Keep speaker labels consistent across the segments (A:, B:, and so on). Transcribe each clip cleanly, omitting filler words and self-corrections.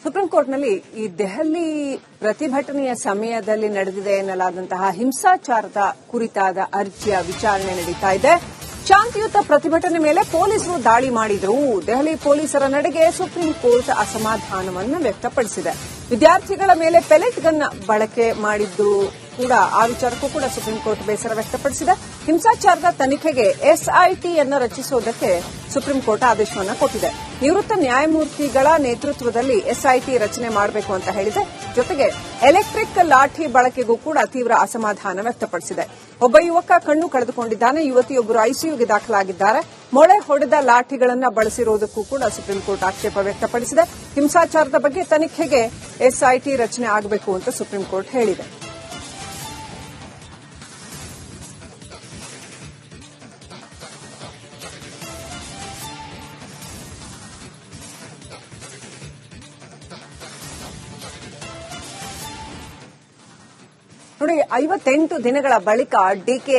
A: Supreme ಕೋರ್ಟ್ನಲ್ಲಿ ಈ ದೆಹಲಿ ಪ್ರತಿಭಟನೆಯ ಸಮಯದಲ್ಲಿ ನಡೆದಿದೆ ಎನ್ನಲಾದಂತಹ ಹಿಂಸಾಚಾರದ ಕುರಿತಾದ ಅರ್ಜಿಯ ವಿಚಾರಣೆ ನಡೀತಾ ಇದೆ. ಶಾಂತಿಯುತ ಪ್ರತಿಭಟನೆ ಮೇಲೆ ಪೊಲೀಸರು ದಾಳಿ ಮಾಡಿದ್ರು. ದೆಹಲಿ ಪೊಲೀಸರ ನಡೆಗೆ ಸುಪ್ರೀಂ ಕೋರ್ಟ್ ಅಸಮಾಧಾನವನ್ನು ವ್ಯಕ್ತಪಡಿಸಿದೆ. ವಿದ್ಯಾರ್ಥಿಗಳ ಮೇಲೆ ಪೆಲೆಟ್ ಗನ್ ಬಳಕೆ ಮಾಡಿದ್ದು ಕೂಡ ಆ ವಿಚಾರಕ್ಕೂ ಕೂಡ ಸುಪ್ರೀಂ ಕೋರ್ಟ್ ಬೇಸರ ವ್ಯಕ್ತಪಡಿಸಿದೆ. ಹಿಂಸಾಚಾರದ ತನಿಖೆಗೆ ಎಸ್ಐಟಿಯನ್ನು ರಚಿಸುವುದಕ್ಕೆ ಸುಪ್ರೀಂ ಕೋರ್ಟ್ ಆದೇಶವನ್ನು ಕೊಟ್ಟಿದೆ. ನಿವೃತ್ತ ನ್ಯಾಯಮೂರ್ತಿಗಳ ನೇತೃತ್ವದಲ್ಲಿ ಎಸ್ಐಟಿ ರಚನೆ ಮಾಡಬೇಕು ಅಂತ ಹೇಳಿದೆ. ಜೊತೆಗೆ ಎಲೆಕ್ಟ್ರಿಕ್ ಲಾಠಿ ಬಳಕೆಗೂ ಕೂಡ ತೀವ್ರ ಅಸಮಾಧಾನ ವ್ಯಕ್ತಪಡಿಸಿದೆ. ಒಬ್ಬ ಯುವಕ ಕಣ್ಣು ಕಳೆದುಕೊಂಡಿದ್ದಾನೆ. ಯುವತಿಯೊಬ್ಬರು ಐಸಿಯುಗೆ ದಾಖಲಾಗಿದ್ದಾರೆ. ಮೊಳೆ ಹೊಡೆದ ಲಾಠಿಗಳನ್ನು ಬಳಸಿರುವುದಕ್ಕೂ ಕೂಡ ಸುಪ್ರೀಂ ಕೋರ್ಟ್ ಆಕ್ಷೇಪ ವ್ಯಕ್ತಪಡಿಸಿದೆ. ಹಿಂಸಾಚಾರದ ಬಗ್ಗೆ ತನಿಖೆಗೆ ಎಸ್ಐಟಿ ರಚನೆ ಆಗಬೇಕು ಅಂತ ಸುಪ್ರೀಂ ಕೋರ್ಟ್ ಹೇಳಿದೆ. ನೋಡಿ, 58 ದಿನಗಳ ಬಳಿಕ ಡಿಕೆ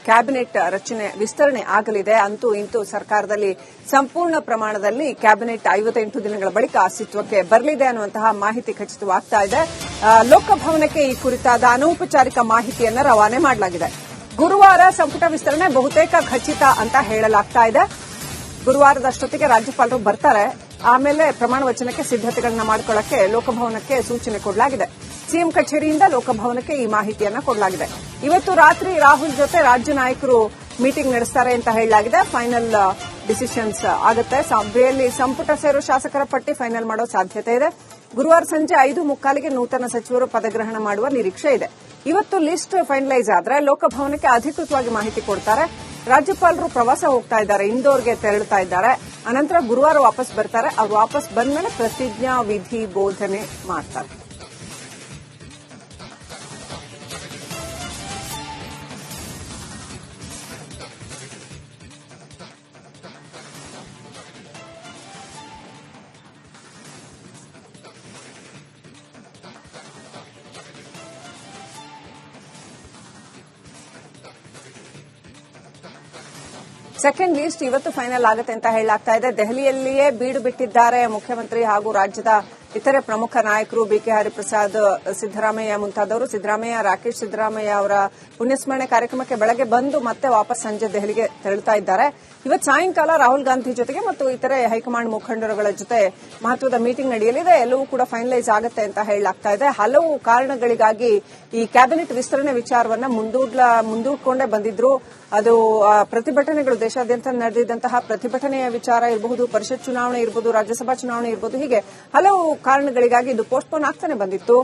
A: ಕ್ಯಾಬಿನೆಟ್ ರಚನೆ ವಿಸ್ತರಣೆ ಆಗಲಿದೆ. ಅಂತೂ ಇಂತೂ ಸರ್ಕಾರದಲ್ಲಿ ಸಂಪೂರ್ಣ ಪ್ರಮಾಣದಲ್ಲಿ ಕ್ಯಾಬಿನೆಟ್ 58 ದಿನಗಳ ಬಳಿಕ ಅಸ್ತಿತ್ವಕ್ಕೆ ಬರಲಿದೆ ಅನ್ನುವಂತಹ ಮಾಹಿತಿ ಖಚಿತವಾಗ್ತಾ ಇದೆ. ಲೋಕಭವನಕ್ಕೆ ಈ ಕುರಿತಾದ ಅನೌಪಚಾರಿಕ ಮಾಹಿತಿಯನ್ನು ರವಾನೆ ಮಾಡಲಾಗಿದೆ. ಗುರುವಾರ ಸಂಪುಟ ವಿಸ್ತರಣೆ ಬಹುತೇಕ ಖಚಿತ ಅಂತ ಹೇಳಲಾಗ್ತಾ ಇದೆ. ಗುರುವಾರದಷ್ಟೊತ್ತಿಗೆ ರಾಜ್ಯಪಾಲರು ಬರ್ತಾರೆ. ಆಮೇಲೆ ಪ್ರಮಾಣ ವಚನಕ್ಕೆ ಸಿದ್ದತೆಗಳನ್ನ ಮಾಡಿಕೊಳ್ಳಕ್ಕೆ ಲೋಕಭವನಕ್ಕೆ ಸೂಚನೆ ಕೊಡಲಾಗಿದೆ. ಸಿಎಂ ಕಚೇರಿಯಿಂದ ಲೋಕಭವನಕ್ಕೆ ಈ ಮಾಹಿತಿಯನ್ನ ಕೊಡಲಾಗಿದೆ. ಇವತ್ತು ರಾತ್ರಿ ರಾಹುಲ್ ಜೊತೆ ರಾಜ್ಯ ನಾಯಕರು ಮೀಟಿಂಗ್ ನಡೆಸ್ತಾರೆ ಅಂತ ಹೇಳಲಾಗಿದೆ. ಫೈನಲ್ ಡಿಸಿಷನ್ಸ್ ಆಗುತ್ತೆ. ಸಭೆಯಲ್ಲಿ ಸಂಪುಟ ಸೇರೋ ಶಾಸಕರ ಪಟ್ಟಿ ಫೈನಲ್ ಮಾಡೋ ಸಾಧ್ಯತೆ ಇದೆ. ಗುರುವಾರ ಸಂಜೆ 5:45ಗೆ ನೂತನ ಸಚಿವರು ಪದಗ್ರಹಣ ಮಾಡುವ ನಿರೀಕ್ಷೆ ಇದೆ. ಇವತ್ತು ಲಿಸ್ಟ್ ಫೈನಲೈಸ್ ಆದ್ರೆ ಲೋಕಭವನಕ್ಕೆ ಅಧಿಕೃತವಾಗಿ ಮಾಹಿತಿ ಕೊಡ್ತಾರೆ. ರಾಜ್ಯಪಾಲರು ಪ್ರವಾಸ ಹೋಗ್ತಾ ಇದ್ದಾರೆ, ಇಂದೋರ್ಗೆ ತೆರಳುತ್ತಾ ಇದ್ದಾರೆ. ಅನಂತರ ಗುರುವಾರ ವಾಪಸ್ ಬರ್ತಾರೆ. ಅವರು ವಾಪಸ್ ಬಂದ್ಮೇಲೆ ಪ್ರತಿಜ್ಞಾ ವಿಧಿ ಬೋಧನೆ ಮಾಡ್ತಾರೆ. ಸೆಕೆಂಡ್ ಲಿಸ್ಟ್ ಇವತ್ತು ಫೈನಲ್ ಆಗುತ್ತೆ ಅಂತ ಹೇಳಲಾಗ್ತಾ ಇದೆ. ದೆಹಲಿಯಲ್ಲಿಯೇ ಬೀಡು ಬಿಟ್ಟಿದ್ದಾರೆ ಮುಖ್ಯಮಂತ್ರಿ ಹಾಗೂ ರಾಜ್ಯದ ಇತರೆ ಪ್ರಮುಖ ನಾಯಕರು. ಬಿಕೆ ಹರಿಪ್ರಸಾದ್, ಸಿದ್ದರಾಮಯ್ಯ ಮುಂತಾದವರು. ಸಿದ್ದರಾಮಯ್ಯ, ರಾಕೇಶ್ ಸಿದ್ದರಾಮಯ್ಯ ಅವರ ಪುಣ್ಯಸ್ಮರಣೆ ಕಾರ್ಯಕ್ರಮಕ್ಕೆ ಬೆಳಗ್ಗೆ ಬಂದು ಮತ್ತೆ ವಾಪಸ್ ಸಂಜೆ ದೆಹಲಿಗೆ ತೆರಳುತ್ತಾ ಇದ್ದಾರೆ. ಇವತ್ತು ಸಾಯಂಕಾಲ ರಾಹುಲ್ ಗಾಂಧಿ ಜೊತೆಗೆ ಮತ್ತು ಇತರೆ ಹೈಕಮಾಂಡ್ ಮುಖಂಡರುಗಳ ಜೊತೆ ಮಹತ್ವದ ಮೀಟಿಂಗ್ ನಡೆಯಲಿದೆ. ಎಲ್ಲವೂ ಕೂಡ ಫೈನಲೈಸ್ ಆಗುತ್ತೆ ಅಂತ ಹೇಳಲಾಗ್ತಾ ಇದೆ. ಹಲವು ಕಾರಣಗಳಿಗಾಗಿ ಈ ಕ್ಯಾಬಿನೆಟ್ ವಿಸ್ತರಣೆ ವಿಚಾರವನ್ನ ಮುಂದೂಡ್ಕೊಂಡೇ ಬಂದಿದ್ರು. ಅದು ಪ್ರತಿಭಟನೆಗಳು, ದೇಶಾದ್ಯಂತ ನಡೆದಿದ್ದಂತಹ ಪ್ರತಿಭಟನೆಯ ವಿಚಾರ ಇರಬಹುದು, ಪರಿಷತ್ ಚುನಾವಣೆ ಇರಬಹುದು, ರಾಜ್ಯಸಭಾ ಚುನಾವಣೆ ಇರಬಹುದು, ಹೀಗೆ ಹಲವು ಕಾರಣಗಳಿಗಾಗಿ ಇದು ಪೋಸ್ಟ್ಪೋನ್ ಆಗ್ತಾನೆ ಬಂದಿತ್ತು.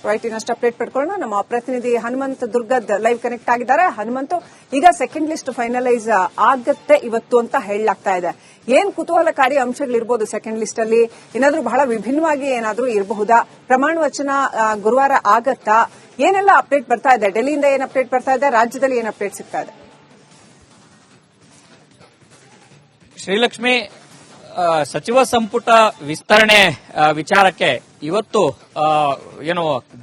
A: ರೈಟ್, ಇನ್ನಷ್ಟು ಅಪ್ಡೇಟ್ ಪಡ್ಕೊಳ್ಳೋಣ. ನಮ್ಮ ಪ್ರತಿನಿಧಿ ಹನುಮಂತ್ ದುರ್ಗದ್ ಲೈವ್ ಕನೆಕ್ಟ್ ಆಗಿದ್ದಾರೆ. ಹನುಮಂತ್, ಈಗ ಸೆಕೆಂಡ್ ಲಿಸ್ಟ್ ಫೈನಲೈಸ್ ಆಗತ್ತೆ ಇವತ್ತು ಅಂತ ಹೇಳಲಾಗ್ತಾ ಇದೆ. ಏನ್ ಕುತೂಹಲಕಾರಿ ಅಂಶಗಳಿರ್ಬೋದು ಸೆಕೆಂಡ್ ಲಿಸ್ಟ್ ಅಲ್ಲಿ? ಏನಾದ್ರೂ ಬಹಳ ವಿಭಿನ್ನವಾಗಿ ಏನಾದ್ರೂ ಇರಬಹುದಾ? ಪ್ರಮಾಣ ವಚನ ಗುರುವಾರ ಆಗತ್ತಾ? ಏನೆಲ್ಲ ಅಪ್ಡೇಟ್ ಬರ್ತಾ ಇದೆ? ಡೆಲ್ಲಿಯಿಂದ ಏನ್ ಅಪ್ಡೇಟ್ ಬರ್ತಾ ಇದೆ? ರಾಜ್ಯದಲ್ಲಿ ಏನ್ ಅಪ್ಡೇಟ್ ಸಿಗ್ತಾ ಇದೆ?
B: ಶ್ರೀಲಕ್ಷ್ಮಿ, ಸಚಿವ ಸಂಪುಟ ವಿಸ್ತರಣೆ ವಿಚಾರಕ್ಕೆ ಇವತ್ತು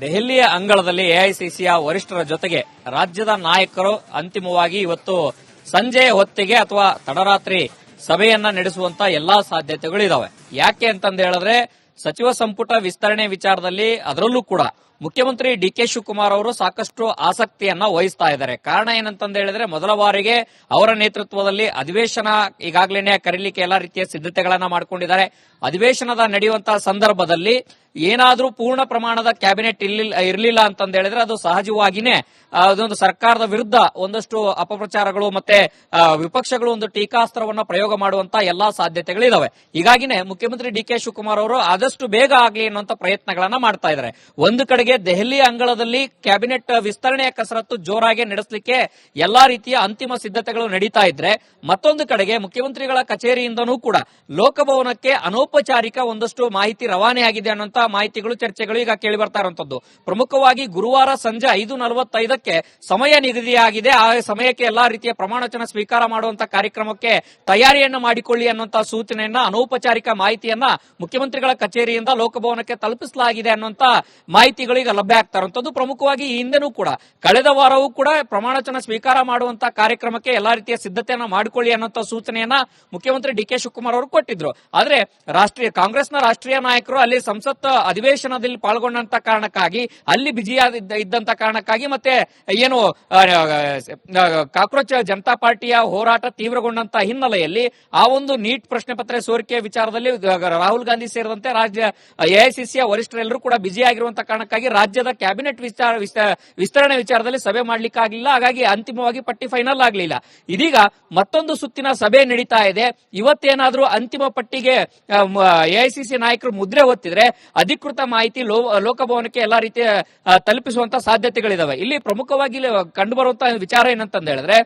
B: ದೆಹಲಿಯ ಅಂಗಳದಲ್ಲಿ ಎಐಸಿಸಿಯ ವರಿಷ್ಠರ ಜೊತೆಗೆ ರಾಜ್ಯದ ನಾಯಕರು ಅಂತಿಮವಾಗಿ ಇವತ್ತು ಸಂಜೆ ಹೊತ್ತಿಗೆ ಅಥವಾ ತಡರಾತ್ರಿ ಸಭೆಯನ್ನ ನಡೆಸುವಂತ ಎಲ್ಲಾ ಸಾಧ್ಯತೆಗಳಿದಾವೆ. ಯಾಕೆ ಅಂತಂದು ಹೇಳಿದ್ರೆ, ಸಚಿವ ಸಂಪುಟ ವಿಸ್ತರಣೆ ವಿಚಾರದಲ್ಲಿ ಅದರಲ್ಲೂ ಕೂಡ ಮುಖ್ಯಮಂತ್ರಿ ಡಿಕೆ ಶಿವಕುಮಾರ್ ಅವರು ಸಾಕಷ್ಟು ಆಸಕ್ತಿಯನ್ನ ವಹಿಸ್ತಾ ಇದ್ದಾರೆ. ಕಾರಣ ಏನಂತಂದು ಹೇಳಿದ್ರೆ, ಮೊದಲ ಬಾರಿಗೆ ಅವರ ನೇತೃತ್ವದಲ್ಲಿ ಅಧಿವೇಶನ ಈಗಾಗಲೇ ಕರೀಲಿಕ್ಕೆ ಎಲ್ಲಾ ರೀತಿಯ ಸಿದ್ಧತೆಗಳನ್ನ ಮಾಡಿಕೊಂಡಿದ್ದಾರೆ. ಅಧಿವೇಶನದ ನಡೆಯುವಂತಹ ಸಂದರ್ಭದಲ್ಲಿ ಏನಾದ್ರೂ ಪೂರ್ಣ ಪ್ರಮಾಣದ ಕ್ಯಾಬಿನೆಟ್ ಇರಲಿಲ್ಲ ಅಂತಂದು ಹೇಳಿದ್ರೆ ಅದು ಸಹಜವಾಗಿನೇ ಅದೊಂದು ಸರ್ಕಾರದ ವಿರುದ್ಧ ಒಂದಷ್ಟು ಅಪಪ್ರಚಾರಗಳು ಮತ್ತೆ ವಿಪಕ್ಷಗಳು ಒಂದು ಟೀಕಾಸ್ತ್ರವನ್ನ ಪ್ರಯೋಗ ಮಾಡುವಂತ ಎಲ್ಲಾ ಸಾಧ್ಯತೆಗಳಿದಾವೆ. ಹೀಗಾಗಿನೇ ಮುಖ್ಯಮಂತ್ರಿ ಡಿಕೆ ಶಿವಕುಮಾರ್ ಅವರು ಆದಷ್ಟು ಬೇಗ ಆಗಲಿ ಅನ್ನುವಂತ ಪ್ರಯತ್ನಗಳನ್ನ ಮಾಡ್ತಾ ಇದ್ದಾರೆ. ಒಂದು ಕಡೆಗೆ ದೆಹಲಿ ಅಂಗಳದಲ್ಲಿ ಕ್ಯಾಬಿನೆಟ್ ವಿಸ್ತರಣೆಯ ಕಸರತ್ತು ಜೋರಾಗಿ ನಡೆಸಲಿಕ್ಕೆ ಎಲ್ಲಾ ರೀತಿಯ ಅಂತಿಮ ಸಿದ್ಧತೆಗಳು ನಡೀತಾ ಇದ್ರೆ, ಮತ್ತೊಂದು ಕಡೆಗೆ ಮುಖ್ಯಮಂತ್ರಿಗಳ ಕಚೇರಿಯಿಂದನೂ ಕೂಡ ಲೋಕಭವನಕ್ಕೆ ಅನೌಪಚಾರಿಕ ಒಂದಷ್ಟು ಮಾಹಿತಿ ರವಾನೆಯಾಗಿದೆ ಅನ್ನುವಂತ ಮಾಹಿತಿಗಳು, ಚರ್ಚೆಗಳು ಈಗ ಕೇಳಿ ಬರ್ತಾ ಇರುವಂತದ್ದು. ಪ್ರಮುಖವಾಗಿ ಗುರುವಾರ ಸಂಜೆ 5:45ಕ್ಕೆ ಸಮಯ ನಿಗದಿಯಾಗಿದೆ. ಆ ಸಮಯಕ್ಕೆ ಎಲ್ಲಾ ರೀತಿಯ ಪ್ರಮಾಣವಚನ ಸ್ವೀಕಾರ ಮಾಡುವಂತ ಕಾರ್ಯಕ್ರಮಕ್ಕೆ ತಯಾರಿಯನ್ನು ಮಾಡಿಕೊಳ್ಳಿ ಅನ್ನುವಂತಹ ಸೂಚನೆಯನ್ನ, ಅನೌಪಚಾರಿಕ ಮಾಹಿತಿಯನ್ನ ಮುಖ್ಯಮಂತ್ರಿಗಳ ಕಚೇರಿಯಿಂದ ಲೋಕಭವನಕ್ಕೆ ತಲುಪಿಸಲಾಗಿದೆ ಅನ್ನುವಂತ ಮಾಹಿತಿಗಳು ಈಗ ಲಭ್ಯ ಆಗ್ತಾ ಇರುವಂತದ್ದು. ಪ್ರಮುಖವಾಗಿ ಈ ಹಿಂದೆನೂ ಕೂಡ ಕಳೆದ ವಾರವೂ ಕೂಡ ಪ್ರಮಾಣವಚನ ಸ್ವೀಕಾರ ಮಾಡುವಂತಹ ಕಾರ್ಯಕ್ರಮಕ್ಕೆ ಎಲ್ಲಾ ರೀತಿಯ ಸಿದ್ಧತೆಯನ್ನ ಮಾಡಿಕೊಳ್ಳಿ ಅನ್ನುವಂತ ಸೂಚನೆಯನ್ನ ಮುಖ್ಯಮಂತ್ರಿ ಡಿ ಕೆ ಶಿವಕುಮಾರ್ ಅವರು ಕೊಟ್ಟಿದ್ರು. ಆದ್ರೆ ಕಾಂಗ್ರೆಸ್ನ ರಾಷ್ಟ್ರೀಯ ನಾಯಕರು ಅಲ್ಲಿ ಸಂಸತ್ ಅಧಿವೇಶನದಲ್ಲಿ ಪಾಲ್ಗೊಂಡಂತ ಕಾರಣಕ್ಕಾಗಿ, ಅಲ್ಲಿ ಇದ್ದಂತ ಕಾರಣಕ್ಕಾಗಿ, ಮತ್ತೆ ಏನು ಕಾಕ್ರೋಚ್ ಜನತಾ ಪಾರ್ಟಿಯ ಹೋರಾಟ ತೀವ್ರಗೊಂಡಂತ ಹಿನ್ನೆಲೆಯಲ್ಲಿ ಆ ಒಂದು ನೀಟ್ ಪ್ರಶ್ನೆ ಪತ್ರ ಸೋರಿಕೆ ವಿಚಾರದಲ್ಲಿ ರಾಹುಲ್ ಗಾಂಧಿ ಸೇರಿದಂತೆ ರಾಜ್ಯ ಎಐಸಿಸಿಯ ವರಿಷ್ಠರೆಲ್ಲರೂ ಕೂಡ ಬ್ಯುಸಿಯಾಗಿರುವಂತಹ ಕಾರಣಕ್ಕಾಗಿ ರಾಜ್ಯದ ಕ್ಯಾಬಿನೆಟ್ ವಿಸ್ತರಣೆ ವಿಚಾರದಲ್ಲಿ ಸಭೆ ಮಾಡ್ಲಿಕ್ಕಾಗಲಿಲ್ಲ. ಹಾಗಾಗಿ ಅಂತಿಮವಾಗಿ ಪಟ್ಟಿ ಫೈನಲ್ ಆಗಲಿಲ್ಲ. ಇದೀಗ ಮತ್ತೊಂದು ಸುತ್ತಿನ ಸಭೆ ನಡೀತಾ ಇದೆ. ಇವತ್ತೇನಾದ್ರೂ ಅಂತಿಮ ಪಟ್ಟಿಗೆ ಎಐಸಿಸಿ ನಾಯಕರು ಮುದ್ರೆ ಹೊತ್ತಿದ್ರೆ ಅಧಿಕೃತ ಮಾಹಿತಿ ಲೋಕಭವನಕ್ಕೆ ಎಲ್ಲಾ ರೀತಿಯ ತಲುಪಿಸುವಂತ ಸಾಧ್ಯತೆಗಳಿದಾವೆ. ಇಲ್ಲಿ ಪ್ರಮುಖವಾಗಿ ಕಂಡುಬರುವಂತಹ ವಿಚಾರ ಏನಂತ ಹೇಳಿದ್ರೆ,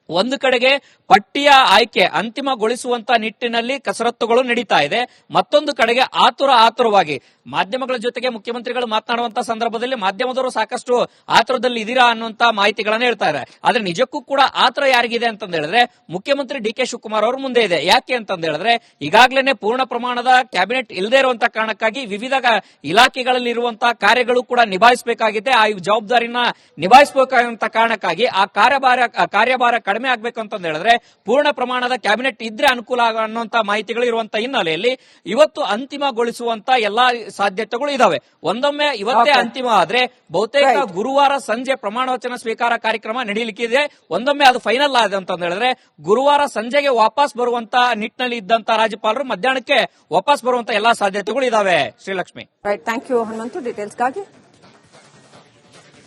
B: ಒಂದು ಕಡೆಗೆ ಪಟ್ಟಿಯ ಆಯ್ಕೆ ಅಂತಿಮಗೊಳಿಸುವಂತ ನಿಟ್ಟಿನಲ್ಲಿ ಕಸರತ್ತುಗಳು ನಡೀತಾ ಇದೆ. ಮತ್ತೊಂದು ಕಡೆಗೆ ಆತುರವಾಗಿ ಮಾಧ್ಯಮಗಳ ಜೊತೆಗೆ ಮುಖ್ಯಮಂತ್ರಿಗಳು ಮಾತನಾಡುವಂತಹ ಸಂದರ್ಭದಲ್ಲಿ ಮಾಧ್ಯಮದವರು ಸಾಕಷ್ಟು ಆತುರದಲ್ಲಿ ಇದೀರಾ ಅನ್ನುವಂತ ಮಾಹಿತಿಗಳನ್ನ ಹೇಳ್ತಾ ಇದ್ದಾರೆ. ಆದ್ರೆ ನಿಜಕ್ಕೂ ಕೂಡ ಆತುರ ಯಾರಿಗಿದೆ ಅಂತ ಹೇಳಿದ್ರೆ ಮುಖ್ಯಮಂತ್ರಿ ಡಿ ಕೆ ಶಿವಕುಮಾರ್ ಅವರು ಮುಂದೆ ಇದೆ. ಯಾಕೆ ಅಂತ ಹೇಳಿದ್ರೆ ಈಗಾಗಲೇ ಪೂರ್ಣ ಪ್ರಮಾಣದ ಕ್ಯಾಬಿನೆಟ್ ಇಲ್ಲದೆ ಇರುವಂತಹ ಕಾರಣಕ್ಕಾಗಿ ವಿವಿಧ ಇಲಾಖೆಗಳಲ್ಲಿ ಇರುವಂತಹ ಕಾರ್ಯಗಳು ಕೂಡ ನಿಭಾಯಿಸಬೇಕಾಗಿದೆ. ಆ ಜವಾಬ್ದಾರಿನ ನಿಭಾಯಿಸಬೇಕಾದಂತ ಕಾರಣಕ್ಕಾಗಿ ಆ ಕಾರ್ಯಭಾರ ಕಡಿಮೆ ಆಗ್ಬೇಕು ಅಂತ ಹೇಳಿದ್ರೆ ಪೂರ್ಣ ಪ್ರಮಾಣದ ಕ್ಯಾಬಿನೆಟ್ ಇದ್ರೆ ಅನುಕೂಲ ಅನ್ನುವಂತ ಮಾಹಿತಿಗಳು ಇರುವಂತ ಹಿನ್ನೆಲೆಯಲ್ಲಿ ಇವತ್ತು ಅಂತಿಮಗೊಳಿಸುವಂತ ಎಲ್ಲಾ ಸಾಧ್ಯತೆಗಳು ಇದಾವೆ. ಒಂದೊಮ್ಮೆ ಇವತ್ತೇ ಅಂತಿಮ ಆದ್ರೆ ಬಹುತೇಕ ಗುರುವಾರ ಸಂಜೆ ಪ್ರಮಾಣವಚನ ಸ್ವೀಕಾರ ಕಾರ್ಯಕ್ರಮ ನಡೆಯಲಿಕ್ಕಿದೆ. ಒಂದೊಮ್ಮೆ ಅದು ಫೈನಲ್ ಆದ ಅಂತ ಹೇಳಿದ್ರೆ ಗುರುವಾರ ಸಂಜೆಗೆ ವಾಪಸ್ ಬರುವಂತ ನಿಟ್ಟಿನಲ್ಲಿ ಇದ್ದಂತ ರಾಜ್ಯಪಾಲರು ಮಧ್ಯಾಹ್ನಕ್ಕೆ ವಾಪಸ್ ಬರುವಂತ ಎಲ್ಲಾ ಸಾಧ್ಯತೆಗಳು ಇದಾವೆ. Srilakshmi,
A: right, thank you Hanumantu ಡೀಟೇಲ್ಸ್ಗಾಗಿ.